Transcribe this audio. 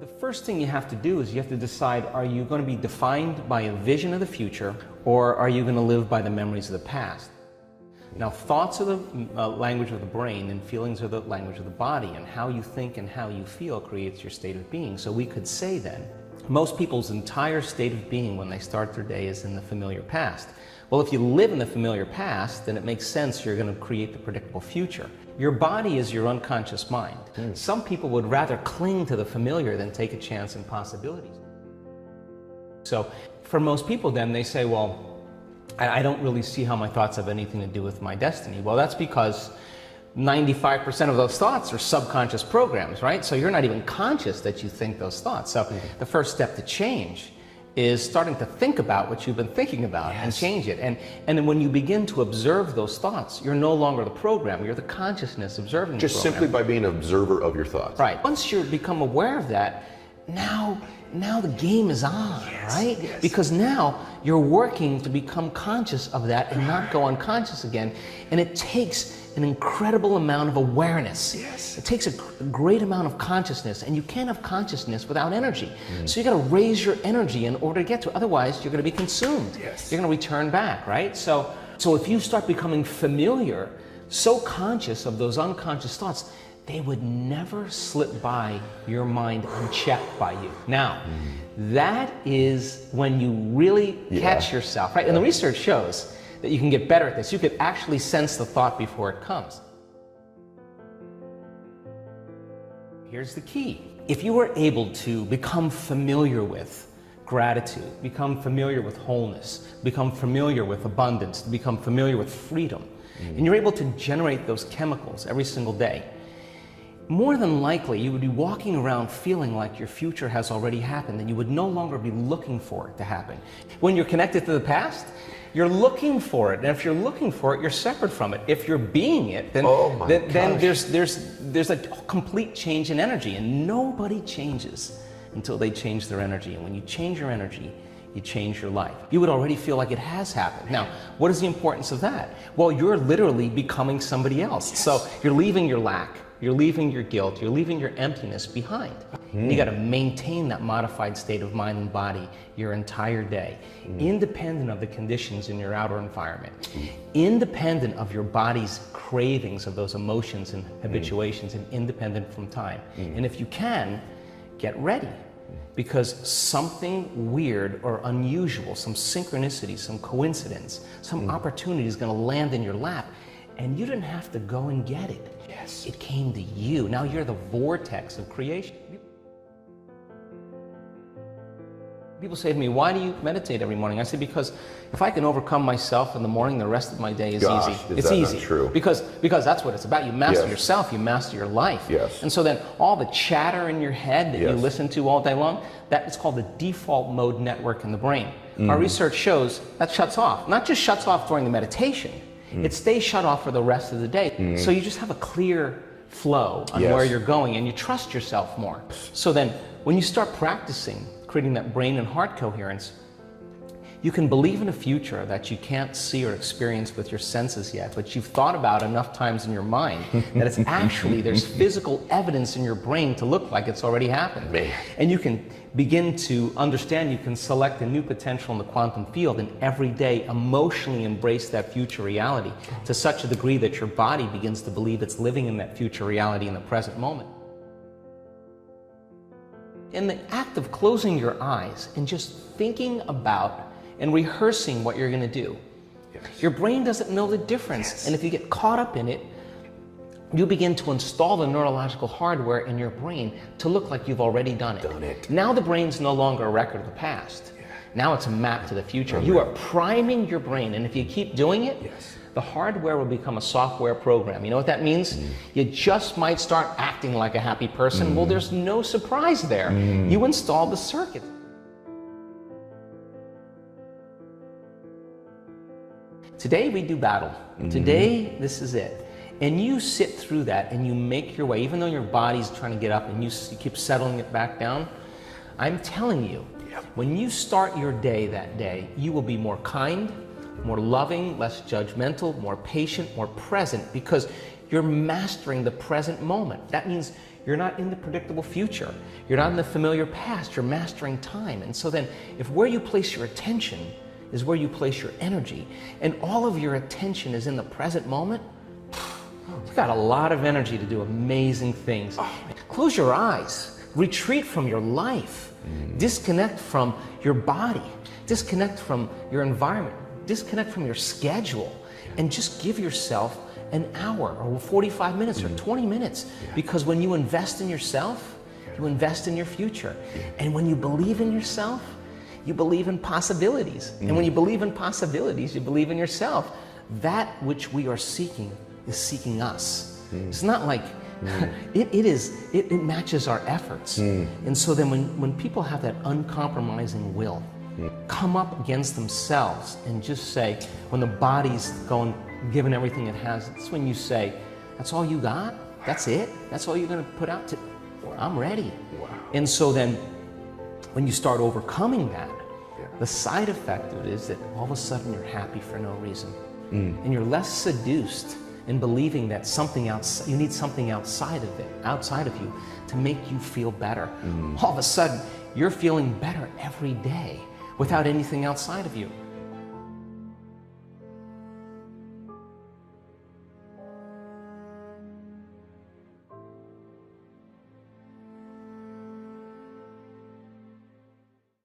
The first thing you have to do is you have to decide, are you going to be defined by a vision of the future, or are you going to live by the memories of the past? Now, thoughts are the language of the brain, and feelings are the language of the body, and how you think and how you feel creates your state of being. So we could say then, most people's entire state of being when they start their day is in the familiar past. Well, if you live in the familiar past, then it makes sense you're going to create the predictable future. Your body is your unconscious mind. Some people would rather cling to the familiar than take a chance in possibilities. So for most people then, they say, well, I don't really see how my thoughts have anything to do with my destiny. Well, that's because 95% of those thoughts are subconscious programs, right? So you're not even conscious that you think those thoughts. So the first step to change is starting to think about what you've been thinking about and change it. And then when you begin to observe those thoughts, you're no longer the program, you're the consciousness observing the program. Just simply by being an observer of your thoughts. Right. Once you become aware of that, now the game is on, right? Yes. Because now you're working to become conscious of that and not go unconscious again. And it takes an incredible amount of awareness. Yes. It takes a great amount of consciousness, and you can't have consciousness without energy. So you got to raise your energy in order to get to it. Otherwise, you're going to be consumed. Yes. You're going to return back, right? So if you start becoming familiar, so conscious of those unconscious thoughts, they would never slip by your mind unchecked by you. Now, that is when you really catch yourself, right? And the research shows that you can get better at this. You could actually sense the thought before it comes. Here's the key. If you were able to become familiar with gratitude, become familiar with wholeness, become familiar with abundance, become familiar with freedom, and you're able to generate those chemicals every single day, more than likely you would be walking around feeling like your future has already happened, and you would no longer be looking for it to happen. When you're connected to the past, you're looking for it, and if you're looking for it, you're separate from it. If you're being it, then there's a complete change in energy, and nobody changes until they change their energy. And when you change your energy, you change your life. You would already feel like it has happened. Now, what is the importance of that? Well, you're literally becoming somebody else. So you're leaving your lack, you're leaving your guilt, you're leaving your emptiness behind. You got to maintain that modified state of mind and body your entire day, independent of the conditions in your outer environment, independent of your body's cravings of those emotions and habituations, and independent from time. And if you can, get ready, because something weird or unusual, some synchronicity, some coincidence, some opportunity is going to land in your lap, and you didn't have to go and get it. Yes. It came to you. Now you're the vortex of creation. People say to me, why do you meditate every morning? I say, because if I can overcome myself in the morning, the rest of my day is easy. It's easy. Not true? Because that's what it's about. You master yourself, you master your life. Yes. And so then all the chatter in your head that you listen to all day long, that is called the default mode network in the brain. Our research shows that shuts off. Not just shuts off during the meditation, it stays shut off for the rest of the day. So you just have a clear flow on where you're going, and you trust yourself more. So then when you start practicing creating that brain and heart coherence, you can believe in a future that you can't see or experience with your senses yet, but you've thought about enough times in your mind that it's actually, there's physical evidence in your brain to look like it's already happened. And you can begin to understand you can select a new potential in the quantum field, and every day emotionally embrace that future reality to such a degree that your body begins to believe it's living in that future reality in the present moment. In the act of closing your eyes and just thinking about and rehearsing what you're going to do, your brain doesn't know the difference. And if you get caught up in it, you begin to install the neurological hardware in your brain to look like you've already done it. Now the brain's no longer a record of the past. Now it's a map to the future. You are priming your brain, and if you keep doing it, the hardware will become a software program. You know what that means? You just might start acting like a happy person. Well, there's no surprise there. You installed the circuit. Today we do battle. Today, this is it. And you sit through that and you make your way, even though your body's trying to get up and you keep settling it back down. I'm telling you, when you start your day that day, you will be more kind, more loving, less judgmental, more patient, more present, because you're mastering the present moment. That means you're not in the predictable future. You're not in the familiar past. You're mastering time. And so then, if where you place your attention is where you place your energy, and all of your attention is in the present moment, you've got a lot of energy to do amazing things. Close your eyes. Retreat from your life. Disconnect from your body. Disconnect from your environment. Disconnect from your schedule. And just give yourself an hour or 45 minutes or 20 minutes. Because when you invest in yourself, you invest in your future. And when you believe in yourself, you believe in possibilities. And when you believe in possibilities, you believe in yourself. That which we are seeking is seeking us. It's not like it matches our efforts. And so then when people have that uncompromising will, come up against themselves and just say, when the body's going, giving everything it has, it's when you say, that's all you got? That's it? That's all you're going to put out to? I'm ready. Wow. And so then when you start overcoming that, the side effect of it is that all of a sudden you're happy for no reason. And you're less seduced in believing that something else, you need something outside of you to make you feel better. All of a sudden, you're feeling better every day without anything outside of you.